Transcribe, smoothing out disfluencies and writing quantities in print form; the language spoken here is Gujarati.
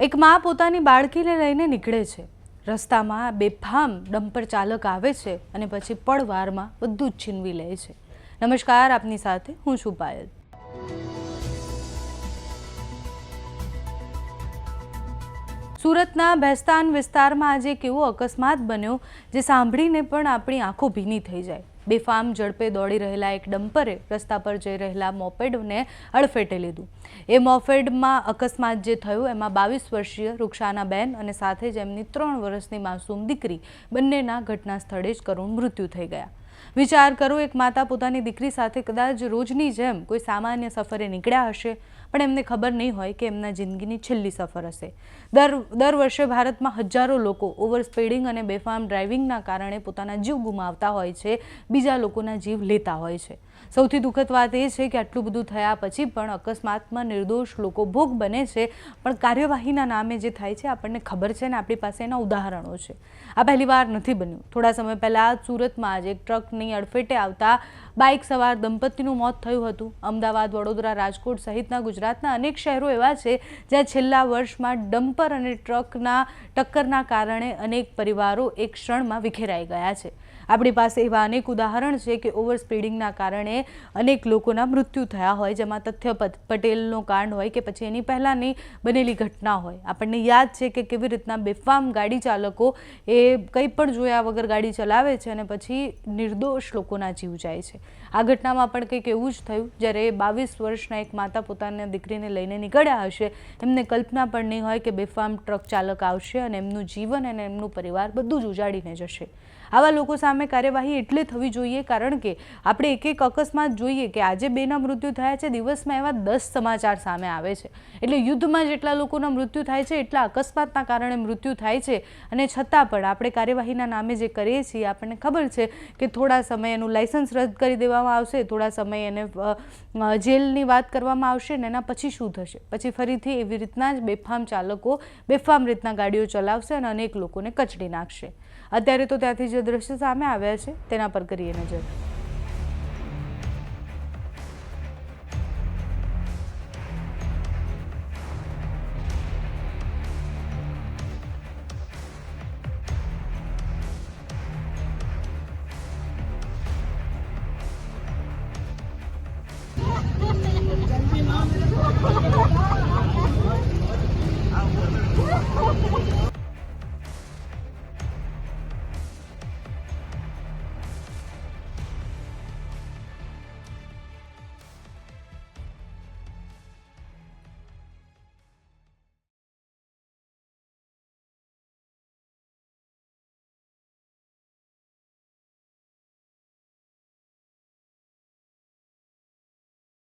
એક મા પોતાની બાળકીને લઈને નીકળે છે. રસ્તામાં બેફામ ડમ્પર ચાલક આવે છે અને પછી પળવારમાં બધું જ છીનવી લે છે. નમસ્કાર, આપની સાથે હું છું પાયલ. સુરતના ભેસ્તાન વિસ્તારમાં આજે એક એવો અકસ્માત બન્યો જે સાંભળીને પણ આપણી આંખો ભીની થઈ જાય. બેફામ ઝડપે દોડી રહેલા એક ડમ્પરે રસ્તા પર જઈ રહેલા મોપેડને અડફેટે લીધું. એ મોપેડમાં અકસ્માત જે થયો એમાં 22 વર્ષીય રૂક્ષાનાબેન અને સાથે જ એમની 3 વર્ષની માસૂમ દીકરી બંનેના ઘટના સ્થળે જ કરુણ મૃત્યુ થઈ ગયા. વિચાર કરો, એક માતા પોતાની દીકરી સાથે કદાચ રોજની જેમ કોઈ સામાન્ય સફરે નીકળ્યા હશે, પણ એમને ખબર નહીં હોય કે એમના જિંદગીની છેલ્લી સફર હશે. દર વર્ષે ભારતમાં હજારો લોકો ઓવર સ્પીડિંગ અને બેફામ ડ્રાઇવિંગના કારણે પોતાના જીવ ગુમાવતા હોય છે, બીજા લોકોના જીવ લેતા હોય છે. સૌથી દુઃખદ વાત એ છે કે આટલું બધું થયા પછી પણ અકસ્માતમાં નિર્દોષ લોકો ભોગ બને છે, પણ કાર્યવાહીના નામે જે થાય છે આપણને ખબર છે ને આપણી પાસે એના ઉદાહરણો છે. આ પહેલી વાર નથી બન્યું. થોડા સમય પહેલાં સુરતમાં જ એક ટ્રકની અડફેટે આવતા બાઇક સવાર દંપતીનું મોત થયું હતું. અમદાવાદ, વડોદરા, રાજકોટ સહિતના ગુજરાતના અનેક શહેરો એવા છે જ્યાં છેલ્લા વર્ષમાં ડમ્પર અને ટ્રકના ટક્કરના કારણે અનેક પરિવારો એક ક્ષણમાં વિખેરાઈ ગયા છે. આપણી પાસે એવા અનેક ઉદાહરણ છે કે ઓવર સ્પીડિંગના કારણે અનેક લોકોના મૃત્યુ થયા હોય, જેમાં તથ્ય પટેલનો કાંડ હોય કે પછી એની પહેલાંની બનેલી ઘટના હોય. આપણને યાદ છે કે કેવી રીતના બેફામ ગાડી ચાલકો એ કંઈ પણ જોયા વગર ગાડી ચલાવે છે અને પછી નિર્દોષ લોકોના જીવ જાય છે. આ ઘટનામાં પણ કંઈક એવું જ થયું. જ્યારે 22 વર્ષના એક માતા પોતાની દીકરીને લઈને નીકળ્યા હશે, એમને કલ્પના પણ નહીં હોય કે બેફામ ટ્રક ચાલક આવશે અને એમનું જીવન અને એમનું પરિવાર બધું જ ઉજાડીને જશે. આવા લોકો સામે કાર્યવાહી એટલે થવી જોઈએ, કારણ કે આપણે એક અકસ્માત જોઈએ કે આજે 2ના મૃત્યુ થયા છે, દિવસમાં એવા 10 સમાચાર સામે આવે છે. એટલે યુદ્ધમાં જેટલા લોકોના મૃત્યુ થાય છે એટલા અકસ્માતના કારણે મૃત્યુ થાય છે, અને છતાં પણ આપણે કાર્યવાહીના નામે જે કરીએ છીએ આપણને ખબર છે કે થોડા સમય એનું લાયસન્સ રદ કરી દેવામાં આવશે, થોડા સમય એને જેલની વાત કરવામાં આવશે ને એના પછી શું થશે? પછી ફરીથી એવી રીતના જ બેફામ ચાલકો બેફામ રીતના ગાડીઓ ચલાવશે અને અનેક લોકોને કચડી નાખશે. અત્યારે તો ત્યાંથી જે દ્રશ્ય સામે આવ્યા છે તેના પર કરીએ નજર.